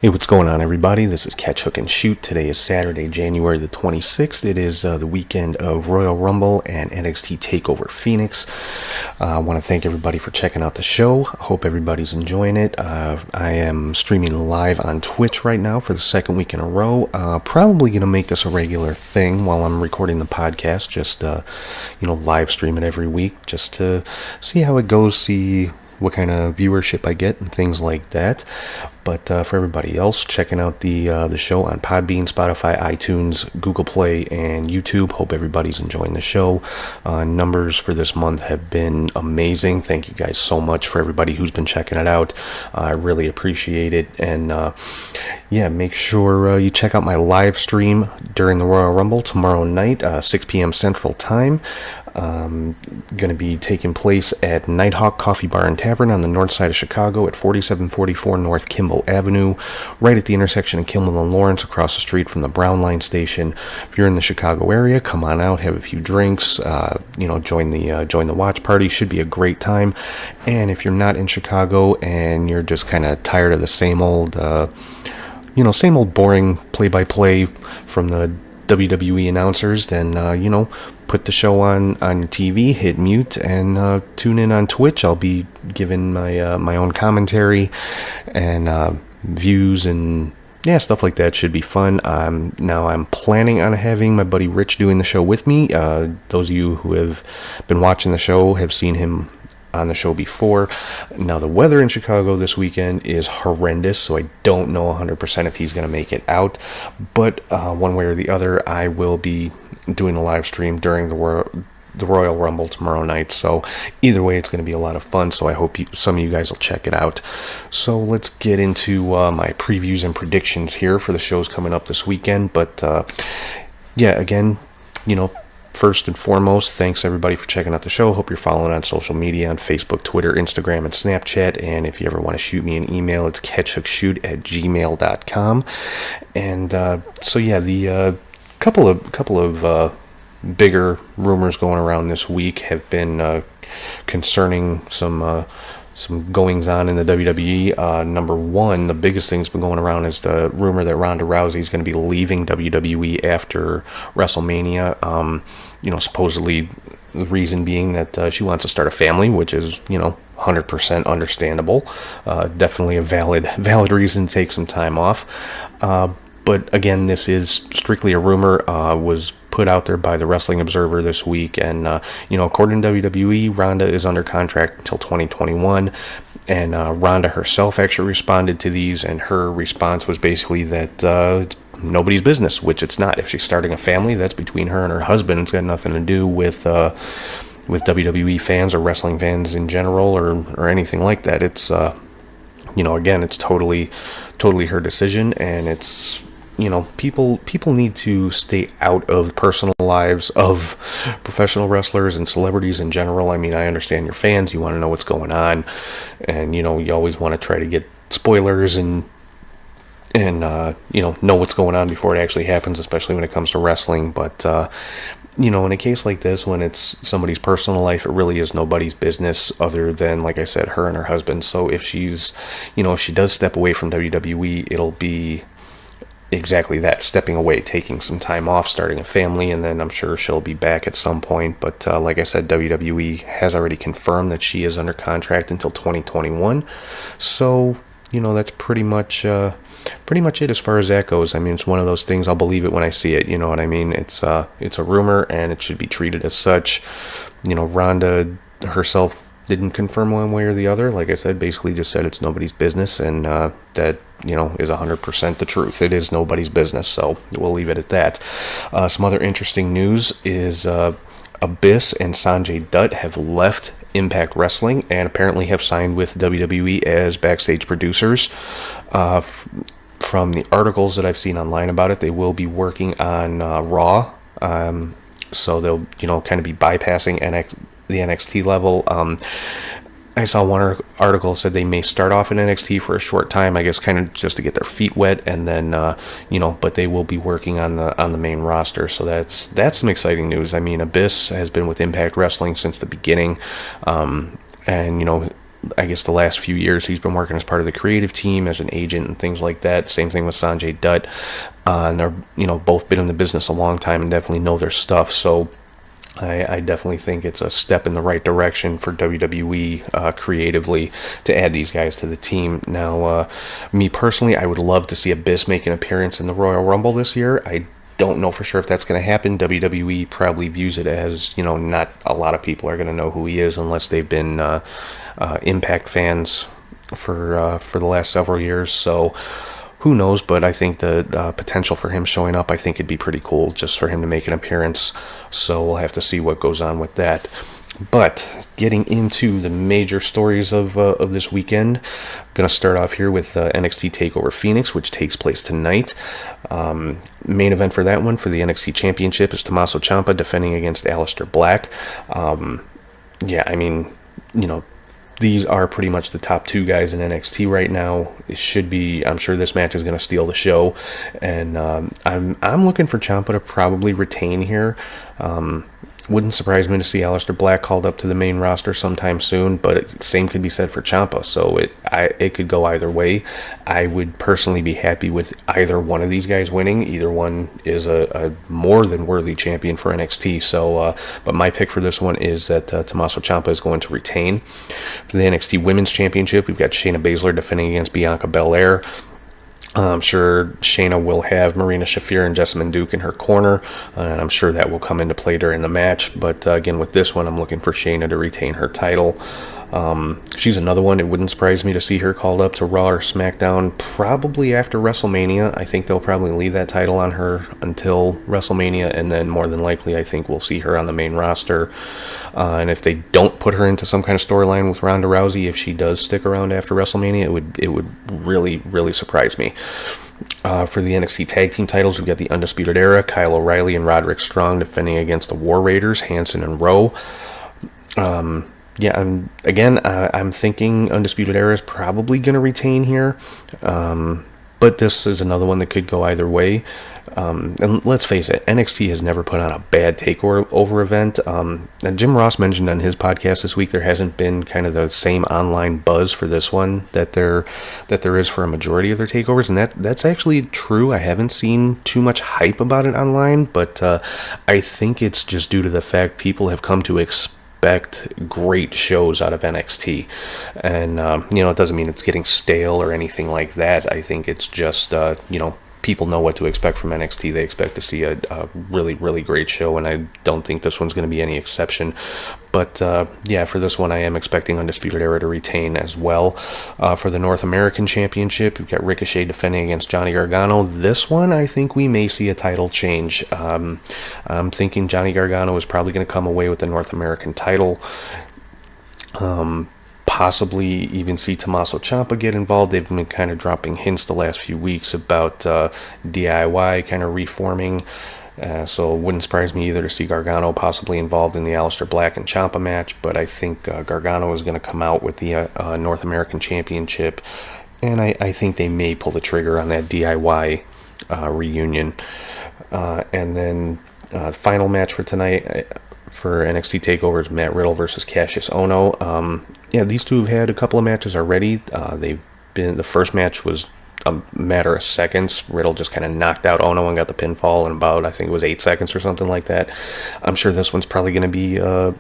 Hey, what's going on, everybody? This is Catch, Hook, and Shoot. Today is Saturday, January the 26th. It is the weekend of Royal Rumble and NXT Takeover Phoenix. I want to thank everybody for checking out the show. I hope everybody's enjoying it. I am streaming live on Twitch right now for the second week in a row. Probably going to make this a regular thing while I'm recording the podcast. Just, live stream it every week just to see how it goes, see what kind of viewership I get and things like that. But for everybody else checking out the show on Podbean, Spotify, iTunes, Google Play, and YouTube, hope everybody's enjoying the show. Numbers for this month have been amazing. Thank you guys so much for everybody who's been checking it out. I really appreciate it. And make sure you check out my live stream during the Royal Rumble tomorrow night, 6 p.m. Central Time. Going to be taking place at Nighthawk Coffee Bar and Tavern on the north side of Chicago at 4744 North Kimball Avenue, right at the intersection of Kimball and Lawrence, across the street from the Brown Line station. If you're in the Chicago area, come on out, have a few drinks, join the watch party. Should be a great time. And if you're not in Chicago and you're just kind of tired of the same old boring play-by-play from the WWE announcers, then put the show on your TV, hit mute, and tune in on Twitch. I'll be giving my own commentary and views and stuff like that. Should be fun. Now I'm planning on having my buddy Rich doing the show with me. Those of you who have been watching the show have seen him on the show before. Now the weather in Chicago this weekend is horrendous, so I don't know 100% if he's going to make it out, but one way or the other I will be doing a live stream during the Royal Rumble tomorrow night. So either way, it's going to be a lot of fun, so I hope some of you guys will check it out. So let's get into my previews and predictions here for the shows coming up this weekend. But again, first and foremost, thanks everybody for checking out the show. Hope you're following on social media on Facebook, Twitter, Instagram, and Snapchat. And if you ever want to shoot me an email, it's catchhookshoot@gmail.com. And the couple of bigger rumors going around this week have been concerning some goings on in the WWE. Number one, the biggest thing's been going around is the rumor that Ronda Rousey is going to be leaving WWE after WrestleMania. Supposedly the reason being that she wants to start a family, which is 100% understandable. Definitely a valid reason to take some time off. But again, this is strictly a rumor. Was put out there by the Wrestling Observer this week, and according to WWE, Ronda is under contract until 2021, and Ronda herself actually responded to these, and her response was basically that it's nobody's business, which it's not. If she's starting a family, that's between her and her husband. It's got nothing to do with WWE fans or wrestling fans in general, or anything like that. It's again, it's totally her decision, and it's people need to stay out of the personal lives of professional wrestlers and celebrities in general. I mean, I understand you're fans, you want to know what's going on, and you always want to try to get spoilers and know what's going on before it actually happens, especially when it comes to wrestling. But in a case like this, when it's somebody's personal life, it really is nobody's business other than, like I said, her and her husband. So if she's if she does step away from WWE, it'll be exactly that, stepping away, taking some time off, starting a family, and then I'm sure she'll be back at some point. But like I said, WWE has already confirmed that she is under contract until 2021. So that's pretty much it as far as that goes. I mean, it's one of those things, I'll believe it when I see it. You know what I mean? It's a rumor, and it should be treated as such. Ronda herself didn't confirm one way or the other. Like I said, basically just said it's nobody's business, and that is 100% the truth. It is nobody's business, so we'll leave it at that. Some other interesting news is Abyss and Sanjay Dutt have left Impact Wrestling and apparently have signed with WWE as backstage producers. From the articles that I've seen online about it, they will be working on Raw, so they'll kind of be bypassing the NXT level. I saw one article said they may start off in NXT for a short time, I guess, kind of just to get their feet wet, and then but they will be working on the main roster. So that's some exciting news. I mean, Abyss has been with Impact Wrestling since the beginning, and I guess the last few years he's been working as part of the creative team as an agent and things like that. Same thing with Sanjay Dutt. And they're, both been in the business a long time and definitely know their stuff. So I definitely think it's a step in the right direction for WWE creatively to add these guys to the team. Now, me personally, I would love to see Abyss make an appearance in the Royal Rumble this year. I don't know for sure if that's going to happen. WWE probably views it as, not a lot of people are going to know who he is unless they've been Impact fans for the last several years. So who knows, but I think the potential for him showing up, I think it'd be pretty cool just for him to make an appearance. So we'll have to see what goes on with that. But getting into the major stories of this weekend, I'm going to start off here with NXT Takeover Phoenix, which takes place tonight. Main event for that one, for the NXT Championship, is Tommaso Ciampa defending against Aleister Black. These are pretty much the top two guys in NXT right now. It should be. I'm sure this match is going to steal the show, and I'm looking for Ciampa to probably retain here. Wouldn't surprise me to see Aleister Black called up to the main roster sometime soon, but same could be said for Ciampa, so it could go either way. I would personally be happy with either one of these guys winning. Either one is a more than worthy champion for NXT, so but my pick for this one is that Tommaso Ciampa is going to retain. For the NXT Women's Championship, we've got Shayna Baszler defending against Bianca Belair. I'm sure Shayna will have Marina Shafir and Jessamine Duke in her corner, and I'm sure that will come into play during the match. But again, with this one, I'm looking for Shayna to retain her title. She's another one. It wouldn't surprise me to see her called up to Raw or SmackDown probably after WrestleMania. I think they'll probably leave that title on her until WrestleMania, and then more than likely I think we'll see her on the main roster. And if they don't put her into some kind of storyline with Ronda Rousey, if she does stick around after WrestleMania, it would really, really surprise me. For the NXT Tag Team titles, we've got the Undisputed Era, Kyle O'Reilly and Roderick Strong defending against the War Raiders, Hanson and Rowe. I'm thinking Undisputed Era is probably going to retain here. But this is another one that could go either way. And let's face it, NXT has never put on a bad takeover event. And Jim Ross mentioned on his podcast this week there hasn't been kind of the same online buzz for this one that there is for a majority of their takeovers, and that's actually true. I haven't seen too much hype about it online, but I think it's just due to the fact people have come to expect great shows out of NXT, and it doesn't mean it's getting stale or anything like that. I think it's just people know what to expect from NXT. They expect to see a really, really great show, and I don't think this one's going to be any exception. But for this one, I am expecting Undisputed Era to retain as well. For the North American Championship, we've got Ricochet defending against Johnny Gargano. This one, I think we may see a title change. I'm thinking Johnny Gargano is probably going to come away with the North American title. Possibly even see Tommaso Ciampa get involved. They've been kind of dropping hints the last few weeks about DIY kind of reforming. So it wouldn't surprise me either to see Gargano possibly involved in the Aleister Black and Ciampa match, but I think Gargano is going to come out with the North American Championship, and I think they may pull the trigger on that DIY reunion. And then final match for tonight for NXT TakeOver is Matt Riddle versus Cassius Ohno. These two have had a couple of matches already. The first match was a matter of seconds. Riddle just kind of knocked out Ohno and got the pinfall in about, I think it was 8 seconds or something like that. I'm sure this one's probably going to be, a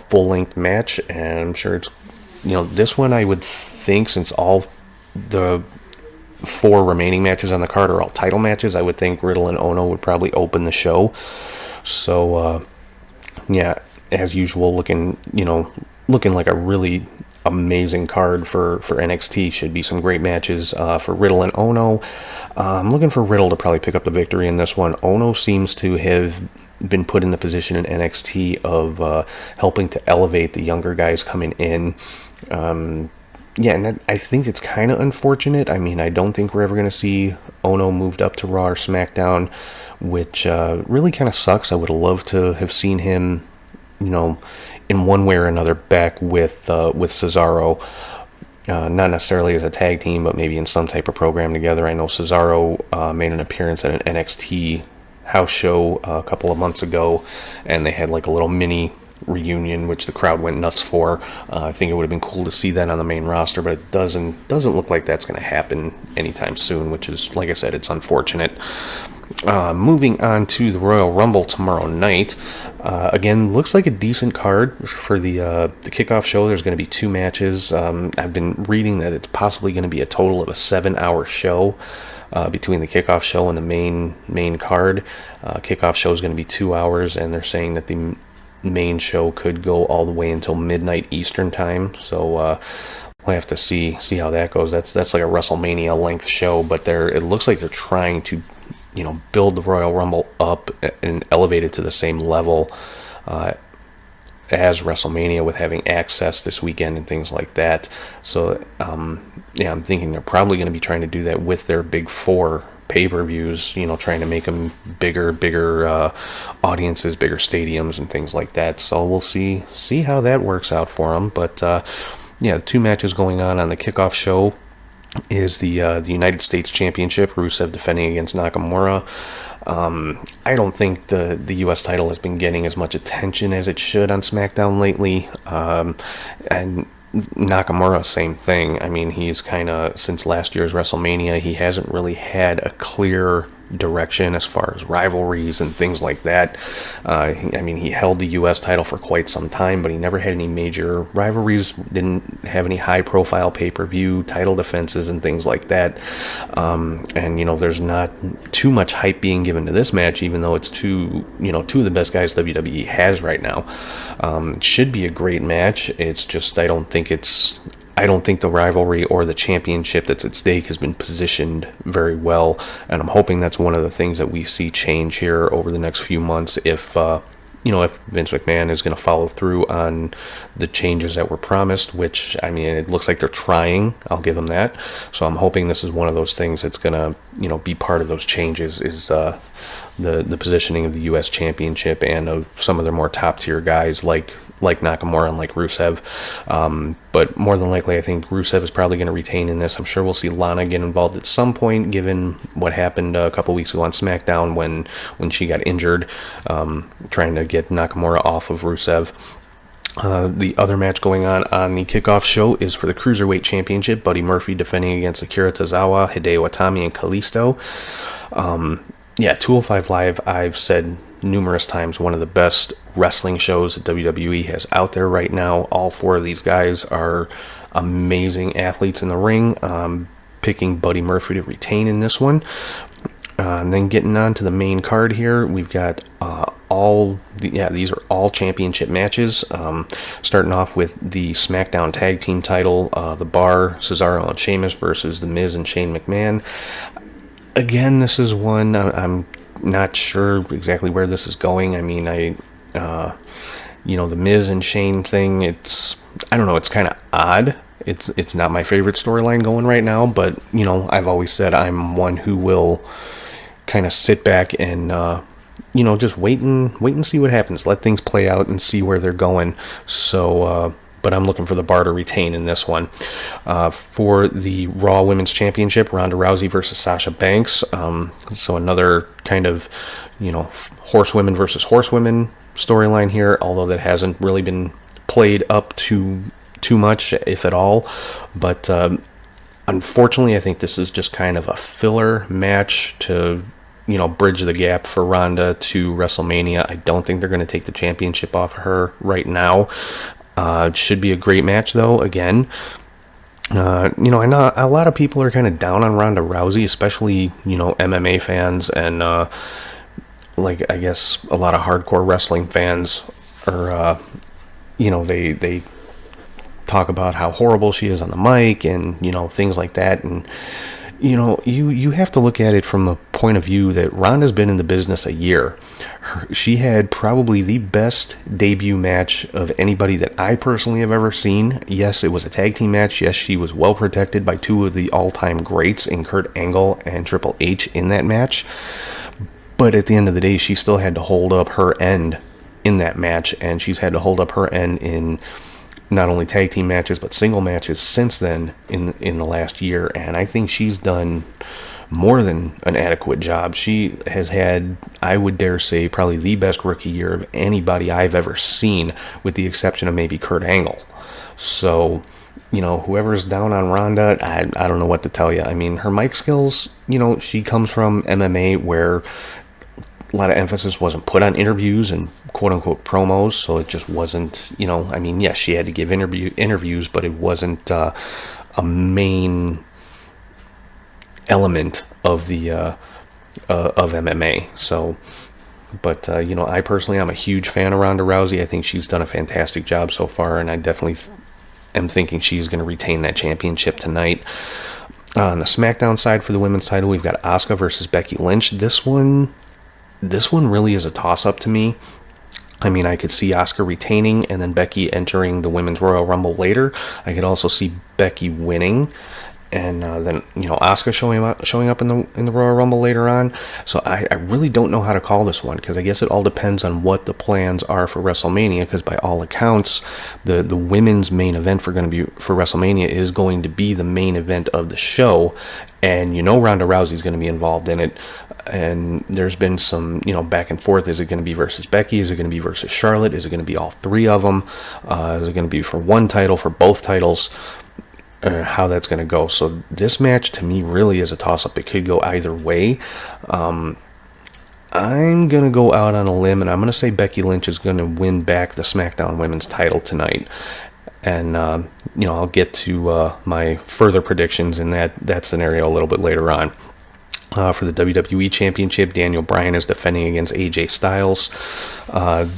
full-length match, and I'm sure it's, this one I would think, since all the 4 remaining matches on the card are all title matches, I would think Riddle and Ohno would probably open the show. So, as usual, looking like a really amazing card for NXT. Should be some great matches for Riddle and Ohno. I'm looking for Riddle to probably pick up the victory in this one. Ohno seems to have been put in the position in NXT of helping to elevate the younger guys coming in. And I think it's kind of unfortunate. I mean, I don't think we're ever going to see Ohno moved up to Raw or SmackDown, which really kind of sucks. I would have loved to have seen him, in one way or another back with Cesaro. Not necessarily as a tag team, but maybe in some type of program together. I know Cesaro made an appearance at an NXT house show a couple of months ago, and they had like a little mini reunion, which the crowd went nuts for. I think it would have been cool to see that on the main roster, but it doesn't look like that's going to happen anytime soon, which is, like I said, it's unfortunate. Moving on to the Royal Rumble tomorrow night. Again, looks like a decent card for the kickoff show. There's going to be 2 matches. I've been reading that it's possibly going to be a total of a 7-hour show between the kickoff show and the main card. Kickoff show is going to be 2 hours, and they're saying that the main show could go all the way until midnight Eastern time. So we'll have to see how that goes. That's like a WrestleMania length show, but it looks like they're trying to build the Royal Rumble up and elevate it to the same level as WrestleMania, with having access this weekend and things like that. So I'm thinking they're probably going to be trying to do that with their big 4 pay-per-views, trying to make them bigger audiences, bigger stadiums and things like that. So we'll see how that works out for them. But the 2 matches going on the kickoff show is the United States Championship, Rusev defending against Nakamura. I don't think the U.S. title has been getting as much attention as it should on SmackDown lately. And Nakamura, same thing. I mean, he's kind of, since last year's WrestleMania, he hasn't really had a clear direction as far as rivalries and things like that. He held the U.S. title for quite some time, but he never had any major rivalries, didn't have any high-profile pay-per-view title defenses and things like that. There's not too much hype being given to this match, even though it's two of the best guys WWE has right now. Should be a great match. It's just I don't think the rivalry or the championship that's at stake has been positioned very well, and I'm hoping that's one of the things that we see change here over the next few months if Vince McMahon is going to follow through on the changes that were promised, which, it looks like they're trying. I'll give them that. So I'm hoping this is one of those things that's going to, be part of those changes, is the positioning of the U.S. Championship and of some of their more top-tier guys like Nakamura and like Rusev. But more than likely, I think Rusev is probably going to retain in this. I'm sure we'll see Lana get involved at some point, given what happened a couple weeks ago on SmackDown when she got injured, trying to get Nakamura off of Rusev. The other match going on the kickoff show is for the Cruiserweight Championship. Buddy Murphy defending against Akira Tozawa, Hideo Itami, and Kalisto. 205 Live, I've said numerous times, one of the best wrestling shows that WWE has out there right now. All 4 of these guys are amazing athletes in the ring. Picking Buddy Murphy to retain in this one. And then getting on to the main card here, we've got these are all championship matches. Starting off with the SmackDown Tag Team title, The Bar, Cesaro and Sheamus versus The Miz and Shane McMahon. Again, this is one I'm not sure exactly where this is going. The Miz and Shane thing, it's kind of odd. It's not my favorite storyline going right now, but I've always said I'm one who will kind of sit back and just wait and see what happens. Let things play out and see where they're going. So but I'm looking for the Bar to retain in this one. For the Raw Women's Championship, Ronda Rousey versus Sasha Banks. So another kind of, horsewomen versus horsewomen storyline here, although that hasn't really been played up to too much, if at all. But unfortunately, I think this is just kind of a filler match to bridge the gap for Ronda to WrestleMania. I don't think they're going to take the championship off her right now. It should be a great match, though. Again, I know a lot of people are kind of down on Ronda Rousey, especially MMA fans and I guess a lot of hardcore wrestling fans are they talk about how horrible she is on the mic and things like that. And you have to look at it from the point of view that Ronda's been in the business a year. She had probably the best debut match of anybody that I personally have ever seen. Yes, it was a tag team match. Yes, she was well protected by 2 of the all-time greats in Kurt Angle and Triple H in that match. But at the end of the day, she still had to hold up her end in that match, and she's had to hold up her end in not only tag team matches but single matches since then in the last year. And I think she's done more than an adequate job. She has had, I would dare say, probably the best rookie year of anybody I've ever seen, with the exception of maybe Kurt Angle. So, whoever's down on Ronda, I don't know what to tell you. I mean, her mic skills, she comes from MMA, where a lot of emphasis wasn't put on interviews and quote-unquote promos, so it just wasn't, yes, she had to give interviews, but it wasn't a main element of the of MMA. So, but I personally, I'm a huge fan of Ronda Rousey. I think she's done a fantastic job so far, and I definitely am thinking she's going to retain that championship tonight. On the SmackDown side, for the women's title, we've got Asuka versus Becky Lynch. This one really is a toss-up to me. I mean, I could see Asuka retaining and then Becky entering the Women's Royal Rumble later. I could also see Becky winning, and then Asuka showing up in the Royal Rumble later on. So I really don't know how to call this one, because I guess it all depends on what the plans are for WrestleMania. Because by all accounts, the women's main event for WrestleMania is going to be the main event of the show, and Ronda Rousey's going to be involved in it. And there's been some back and forth. Is it going to be versus Becky? Is it going to be versus Charlotte? Is it going to be all three of them? Is it going to be for one title, for both titles? How that's going to go. So this match to me really is a toss-up. It could go either way. I'm going to go out on a limb, and I'm going to say Becky Lynch is going to win back the SmackDown Women's title tonight. And I'll get to my further predictions in that scenario a little bit later on. For the WWE Championship, Daniel Bryan is defending against AJ Styles.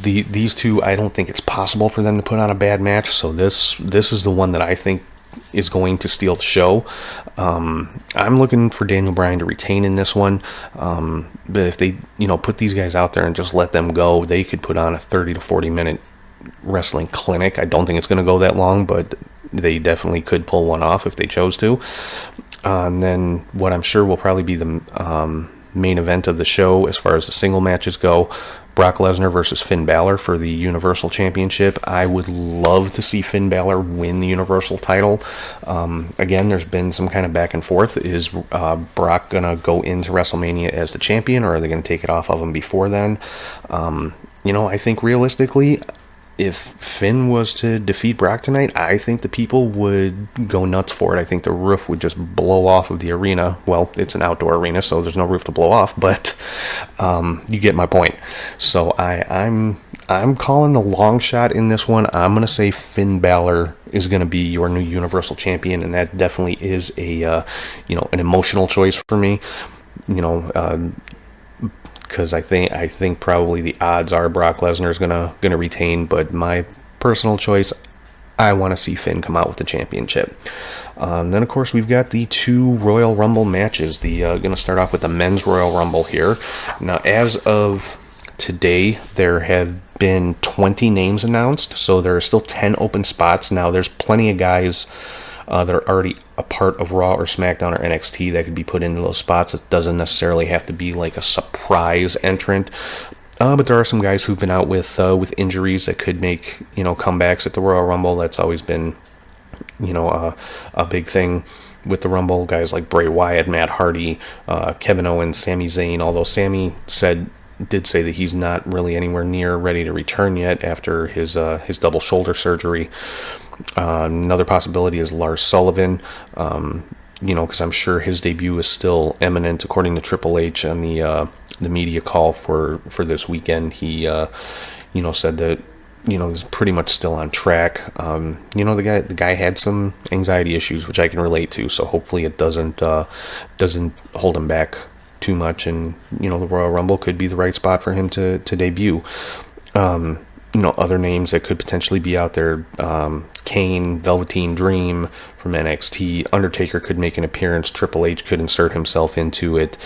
These two, I don't think it's possible for them to put on a bad match. So this is the one that I think is going to steal the show. I'm looking for Daniel Bryan to retain in this one. But if they, put these guys out there and just let them go, they could put on a 30 to 40 minute wrestling clinic. I don't think it's going to go that long, but they definitely could pull one off if they chose to. And then what I'm sure will probably be the main event of the show as far as the single matches go, Brock Lesnar versus Finn Balor for the Universal Championship. I would love to see Finn Balor win the Universal title. Again, there's been some kind of back and forth. Is Brock going to go into WrestleMania as the champion, or are they going to take it off of him before then? I think realistically, if Finn was to defeat Brock tonight, I think the people would go nuts for it. I think the roof would just blow off of the arena. Well, it's an outdoor arena, so there's no roof to blow off, but you get my point. So I'm calling the long shot in this one. I'm going to say Finn Balor is going to be your new Universal Champion, and that definitely is an emotional choice for me. Because I think probably the odds are Brock Lesnar is gonna retain, but my personal choice, I want to see Finn come out with the championship. Then of course we've got the two Royal Rumble matches. Gonna start off with the Men's Royal Rumble here. Now, as of today, there have been 20 names announced, so there are still 10 open spots. Now, there's plenty of guys that are already a part of Raw or SmackDown or NXT that could be put into those spots. It doesn't necessarily have to be like a surprise entrant, but there are some guys who've been out with injuries that could make comebacks at the Royal Rumble. That's always been a big thing with the Rumble. Guys like Bray Wyatt, Matt Hardy, Kevin Owens, Sami Zayn. Although Sami did say that he's not really anywhere near ready to return yet after his double shoulder surgery. Another possibility is Lars Sullivan, because I'm sure his debut is still imminent. According to Triple H on the media call for this weekend, he said that is pretty much still on track. The guy had some anxiety issues, which I can relate to, so hopefully it doesn't hold him back too much, and the Royal Rumble could be the right spot for him to debut. Other names that could potentially be out there, Kane, Velveteen Dream from NXT, Undertaker could make an appearance, Triple H could insert himself into it.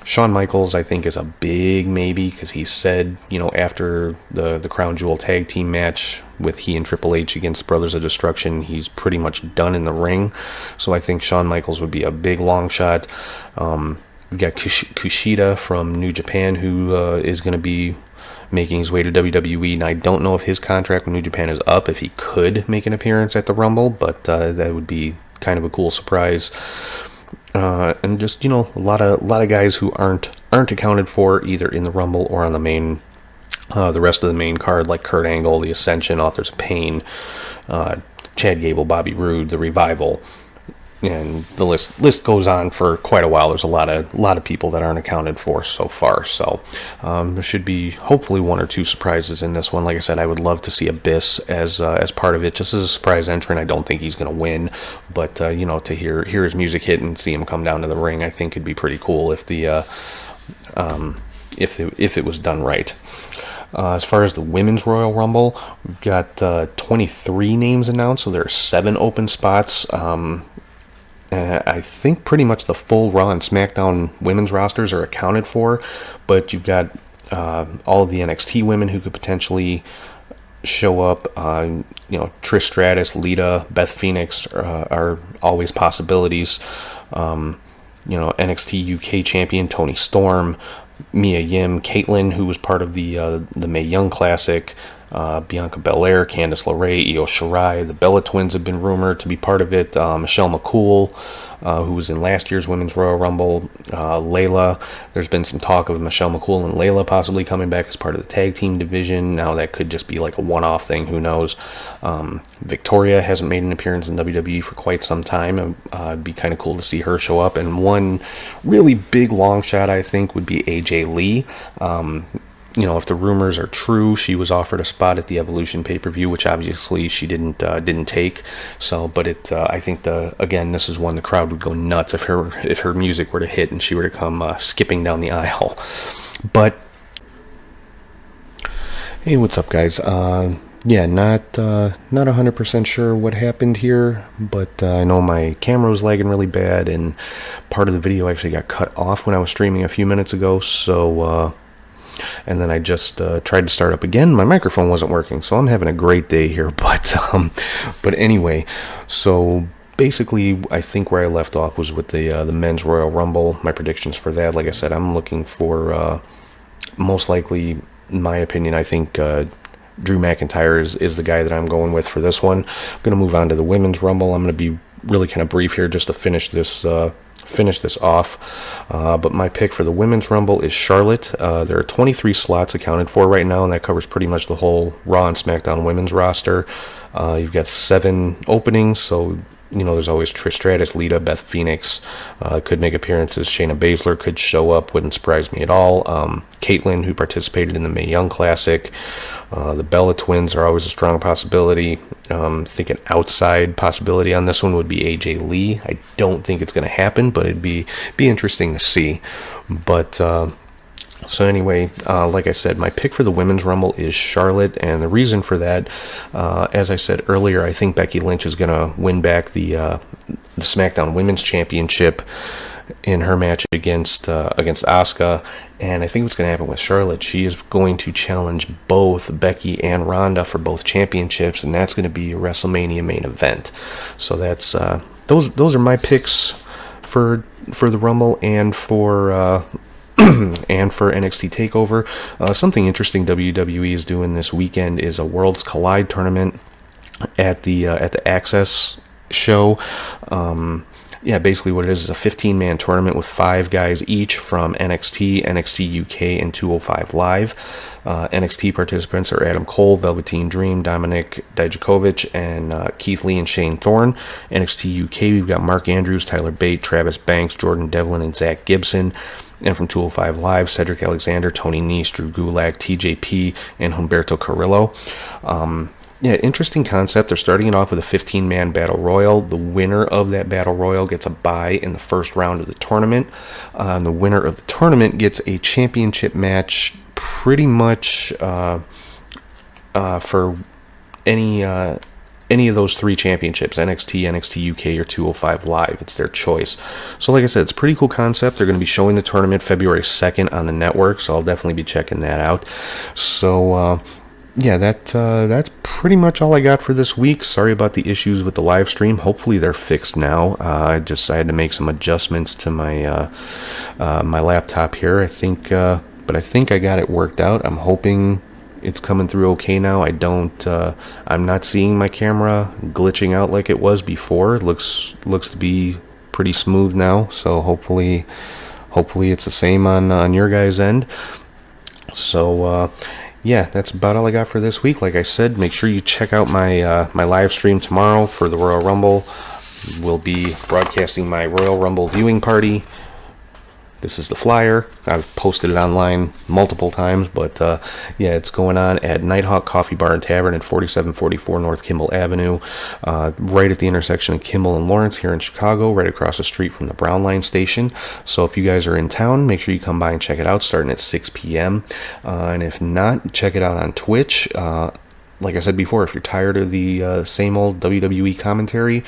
Shawn Michaels, I think, is a big maybe, because he said, after the Crown Jewel tag team match with he and Triple H against Brothers of Destruction, he's pretty much done in the ring. So I think Shawn Michaels would be a big long shot. We've got Kushida from New Japan, who is going to be making his way to WWE, and I don't know if his contract with New Japan is up, if he could make an appearance at the Rumble, but that would be kind of a cool surprise. And just a lot of guys who aren't accounted for either in the Rumble or on the rest of the main card, like Kurt Angle, the Ascension, Authors of Pain, Chad Gable, Bobby Roode, the Revival, and the list goes on for quite a while. There's a lot of people that aren't accounted for so far. So there should be hopefully one or two surprises in this one. Like I said, I would love to see Abyss as part of it, just as a surprise entrant. I don't think he's going to win, but to hear his music hit and see him come down to the ring, I think it'd be pretty cool if if it was done right. As far as the Women's Royal Rumble, we've got 23 names announced, so there are 7 open spots. I think pretty much the full Raw and SmackDown women's rosters are accounted for, but you've got all of the NXT women who could potentially show up. Trish Stratus, Lita, Beth Phoenix are always possibilities. NXT UK champion Toni Storm, Mia Yim, Caitlyn, who was part of the Mae Young Classic, Bianca Belair, Candice LeRae, Io Shirai. The Bella Twins have been rumored to be part of it. Michelle McCool, who was in last year's Women's Royal Rumble. Layla. There's been some talk of Michelle McCool and Layla possibly coming back as part of the tag team division. Now that could just be like a one-off thing. Who knows? Victoria hasn't made an appearance in WWE for quite some time. It'd be kind of cool to see her show up. And one really big long shot, I think, would be AJ Lee. If the rumors are true, she was offered a spot at the Evolution pay-per-view, which obviously she didn't take. So, but I think this is one the crowd would go nuts if her music were to hit and she were to come skipping down the aisle. But hey, what's up, guys? Not 100% sure what happened here, but I know my camera was lagging really bad, and part of the video actually got cut off when I was streaming a few minutes ago. So. And then I just tried to start up again. My microphone wasn't working, so I'm having a great day here. But anyway, so basically, I think where I left off was with the Men's Royal Rumble. My predictions for that, like I said, I'm looking for most likely, in my opinion, I think Drew McIntyre is the guy that I'm going with for this one. I'm going to move on to the Women's Rumble. I'm going to be really kind of brief here just to finish this off, but my pick for the Women's Rumble is Charlotte. There are 23 slots accounted for right now, and that covers pretty much the whole Raw and SmackDown women's roster. You've got 7 openings, so there's always Trish Stratus, Lita, Beth Phoenix could make appearances. Shayna Baszler could show up, wouldn't surprise me at all. Caitlyn, who participated in the Mae Young Classic. The Bella Twins are always a strong possibility. I think an outside possibility on this one would be AJ Lee. I don't think it's going to happen, but it'd be interesting to see. But so anyway, like I said, my pick for the Women's Rumble is Charlotte, and the reason for that, as I said earlier, I think Becky Lynch is going to win back the SmackDown Women's Championship in her match against Asuka, and I think what's going to happen with Charlotte, she is going to challenge both Becky and Ronda for both championships, and that's going to be a WrestleMania main event. So that's those are my picks for the Rumble and for and for NXT Takeover. Something interesting WWE is doing this weekend is a Worlds Collide tournament at the Access show. Basically what it is a 15-man tournament with 5 guys each from NXT, NXT UK, and 205 Live. NXT participants are Adam Cole, Velveteen Dream, Dominik Dijakovic, and Keith Lee and Shane Thorne. NXT UK, we've got Mark Andrews, Tyler Bate, Travis Banks, Jordan Devlin, and Zach Gibson. And from 205 Live, Cedric Alexander, Tony Nese, Drew Gulak, TJP, and Humberto Carrillo. Interesting concept. They're starting it off with a 15-man battle royal. The winner of that battle royal gets a bye in the first round of the tournament. The winner of the tournament gets a championship match pretty much for any of those 3 championships, NXT, NXT UK, or 205 Live. It's their choice. So like I said, it's a pretty cool concept. They're going to be showing the tournament February 2nd on the network, so I'll definitely be checking that out. So that's pretty much all I got for this week. Sorry about the issues with the live stream. Hopefully they're fixed now. I had to make some adjustments to my my laptop here. I think I got it worked out. I'm hoping it's coming through okay now. I'm not seeing my camera glitching out like it was before. It looks to be pretty smooth now, so hopefully it's the same on your guys' end. So yeah, that's about all I got for this week. Like I said, make sure you check out my my live stream tomorrow for the Royal Rumble. We'll be broadcasting my Royal Rumble viewing party. This is the flyer. I've posted it online multiple times, but yeah, it's going on at Nighthawk Coffee Bar and Tavern at 4744 North Kimball Avenue, right at the intersection of Kimball and Lawrence here in Chicago, right across the street from the Brown Line station. So if you guys are in town, make sure you come by and check it out, starting at 6 p.m. And if not, check it out on Twitch. Like I said before, if you're tired of the same old WWE commentary,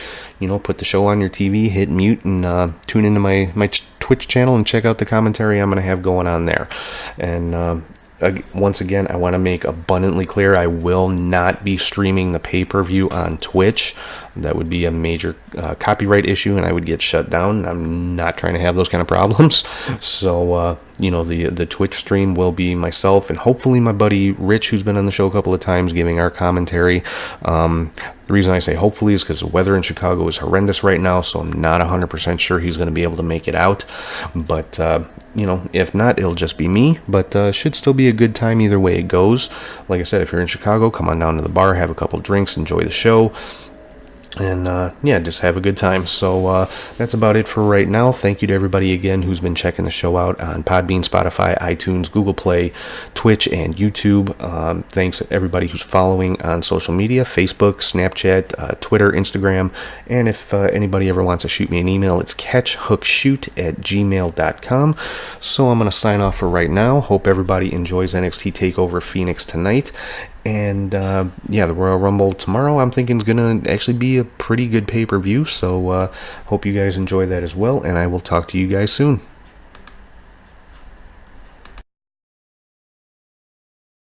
put the show on your TV, hit mute, and tune into my Twitch channel and check out the commentary I'm going to have going on there. And once again, I want to make abundantly clear, I will not be streaming the pay-per-view on Twitch. That would be a major copyright issue, and I would get shut down. I'm not trying to have those kind of problems. So, the Twitch stream will be myself and hopefully my buddy Rich, who's been on the show a couple of times, giving our commentary. The reason I say hopefully is because the weather in Chicago is horrendous right now, so I'm not 100% sure he's going to be able to make it out. But, if not, it'll just be me. But should still be a good time either way it goes. Like I said, if you're in Chicago, come on down to the bar, have a couple drinks, enjoy the show. And yeah, just have a good time. So that's about it for right now. Thank you to everybody again who's been checking the show out on Podbean, Spotify, iTunes, Google Play, Twitch, and YouTube. Thanks to everybody who's following on social media, Facebook, Snapchat, Twitter, Instagram. And if anybody ever wants to shoot me an email, it's catchhookshoot@gmail.com. So I'm going to sign off for right now. Hope everybody enjoys NXT TakeOver Phoenix tonight. And yeah, the Royal Rumble tomorrow, I'm thinking, is going to actually be a pretty good pay-per-view. So hope you guys enjoy that as well. And I will talk to you guys soon.